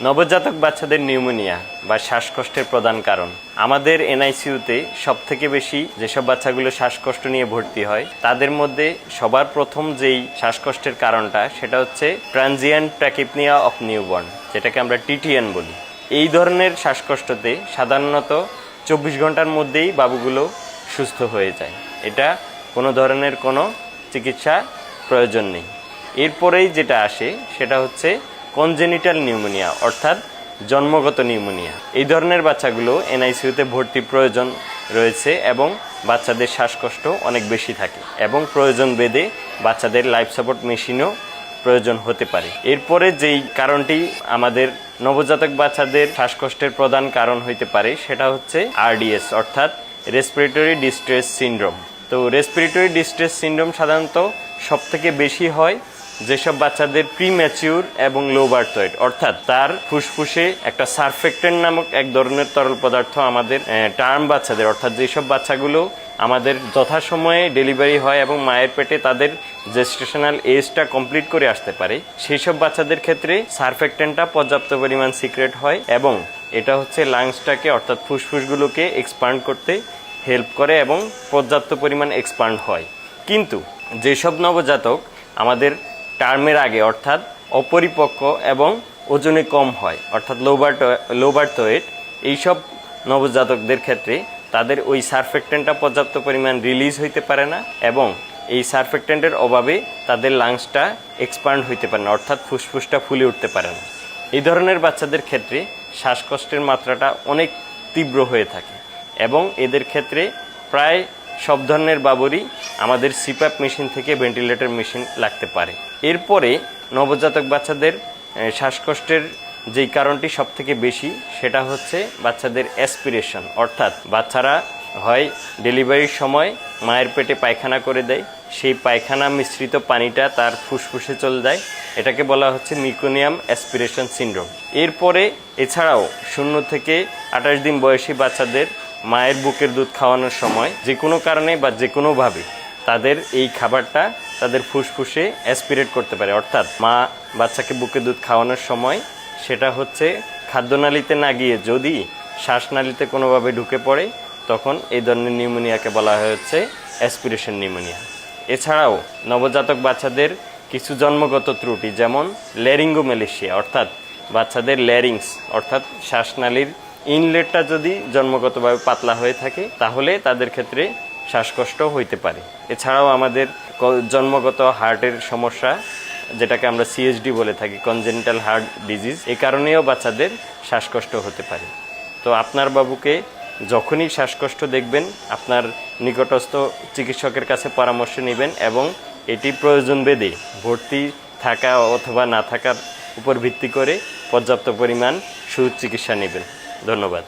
নবজাতক বাচ্চাদের নিউমোনিয়া বা শ্বাসকষ্টের প্রধান কারণ। আমাদের এনআইসিইউতে সবথেকে বেশি যেসব বাচ্চাগুলো শ্বাসকষ্ট নিয়ে ভর্তি হয় তাদের মধ্যে সবার প্রথম যেই শ্বাসকষ্টের কারণটা সেটা হচ্ছে ট্রানজিয়েন্ট ট্যাকিপনিয়া অফ নিউবর্ন, যেটাকে আমরা টিটিএন বলি। এই ধরনের শ্বাসকষ্টতে সাধারণত 24 ঘন্টার মধ্যেই বাবুগুলো সুস্থ হয়ে যায়। এটা কোনো ধরনের কোনো চিকিৎসা প্রয়োজন নেই। এরপরেই যেটা আসে সেটা হচ্ছে কনজেনিটাল নিউমোনিয়া অর্থাৎ জন্মগত নিউমোনিয়া। এই ধরনের বাচ্চাগুলো এনআইসিইউতে ভর্তি প্রয়োজন রয়েছে এবং বাচ্চাদের শ্বাসকষ্ট অনেক বেশি থাকে এবং প্রয়োজন ভেদে বাচ্চাদের লাইফ সাপোর্ট মেশিনও প্রয়োজন হতে পারে। এরপরে যেই কারণটি আমাদের নবজাতক বাচ্চাদের শ্বাসকষ্টের প্রধান কারণ হইতে পারে সেটা হচ্ছে আরডিএস অর্থাৎ রেসপিরেটরি ডিস্ট্রেস সিনড্রোম। তো রেসপিরেটরি ডিস্ট্রেস সিনড্রোম সাধারণত সবথেকে বেশি হয় যেসব বাচ্চাদের প্রিম্যাচিউর এবং লো বার্থ ওয়েট, অর্থাৎ তার ফুসফুসে একটা সারফেক্টেন্ট নামক এক ধরনের তরল পদার্থ আমাদের টার্ম বাচ্চাদের, অর্থাৎ যেসব বাচ্চাগুলো আমাদের যথাসময়ে ডেলিভারি হয় এবং মায়ের পেটে তাদের জেস্টেশনাল এজটা কমপ্লিট করে আসতে পারে, সেই সব বাচ্চাদের ক্ষেত্রে সারফেক্টেন্টটা পর্যাপ্ত পরিমাণ সিক্রেট হয় এবং এটা হচ্ছে লাংসটাকে অর্থাৎ ফুসফুসগুলোকে এক্সপান্ড করতে হেল্প করে এবং পর্যাপ্ত পরিমাণ এক্সপান্ড হয়। কিন্তু যেসব নবজাতক আমাদের টার্মের আগে অর্থাৎ অপরিপক্ক এবং ওজনে কম হয় অর্থাৎ লো বার্থ ওয়েট, এইসব নবজাতকদের ক্ষেত্রে তাদের ওই সারফেক্টেন্টটা পর্যাপ্ত পরিমাণ রিলিজ হইতে পারে না এবং এই সারফেক্টেন্টের অভাবে তাদের লাংসটা এক্সপান্ড হইতে পারে না, অর্থাৎ ফুসফুসটা ফুলে উঠতে পারে না। এই ধরনের বাচ্চাদের ক্ষেত্রে শ্বাসকষ্টের মাত্রাটা অনেক তীব্র হয়ে থাকে এবং এদের ক্ষেত্রে প্রায় সব ধরনের বাবুরই আমাদের সিপ্যাপ মেশিন থেকে ভেন্টিলেটর মেশিন লাগতে পারে। এরপরে নবজাতক বাচ্চাদের শ্বাসকষ্টের যেই কারণটি সব থেকে বেশি সেটা হচ্ছে বাচ্চাদের অ্যাসপিরেশন, অর্থাৎ বাচ্চারা হয় ডেলিভারির সময় মায়ের পেটে পায়খানা করে দেয়, সেই পায়খানা মিশ্রিত পানিটা তার ফুসফুসে চলে যায়, এটাকে বলা হচ্ছে মিকোনিয়াম অ্যাসপিরেশন সিনড্রোম। এরপরে এছাড়াও 0 থেকে 28 দিন বয়সী বাচ্চাদের মায়ের বুকের দুধ খাওয়ানোর সময় যে কোনো কারণে বা যে কোনোভাবে তাদের এই খাবারটা তাদের ফুসফুসে অ্যাসপিরেট করতে পারে, অর্থাৎ মা বাচ্চাকে বুকের দুধ খাওয়ানোর সময় সেটা হচ্ছে খাদ্যনালীতে না গিয়ে যদি শ্বাসনালীতে কোনোভাবে ঢুকে পড়ে তখন এই ধরনের নিউমোনিয়াকে বলা হচ্ছে অ্যাসপিরেশন নিউমোনিয়া। এছাড়াও নবজাতক বাচ্চাদের কিছু জন্মগত ত্রুটি যেমন ল্যারিঙ্গোম্যালেশিয়া অর্থাৎ বাচ্চাদের ল্যারিংস অর্থাৎ শ্বাসনালীর ইনলেটটা যদি জন্মগতভাবে পাতলা হয়ে থাকে তাহলে তাদের ক্ষেত্রে শ্বাসকষ্ট হইতে পারে। এছাড়াও আমাদের জন্মগত হার্টের সমস্যা যেটাকে আমরা সিএসডি বলে থাকি, কনজেনিটাল হার্ট ডিজিজ, এই কারণেও বাচ্চাদের শ্বাসকষ্ট হতে পারে। তো আপনার বাবুকে যখনই শ্বাসকষ্ট দেখবেন আপনার নিকটস্থ চিকিৎসকের কাছে পরামর্শ নেবেন এবং এটি প্রয়োজন ভেদে ভর্তি থাকা অথবা না থাকার উপর ভিত্তি করে পর্যাপ্ত পরিমাণ সুচিকিৎসা নেবেন। ধন্যবাদ।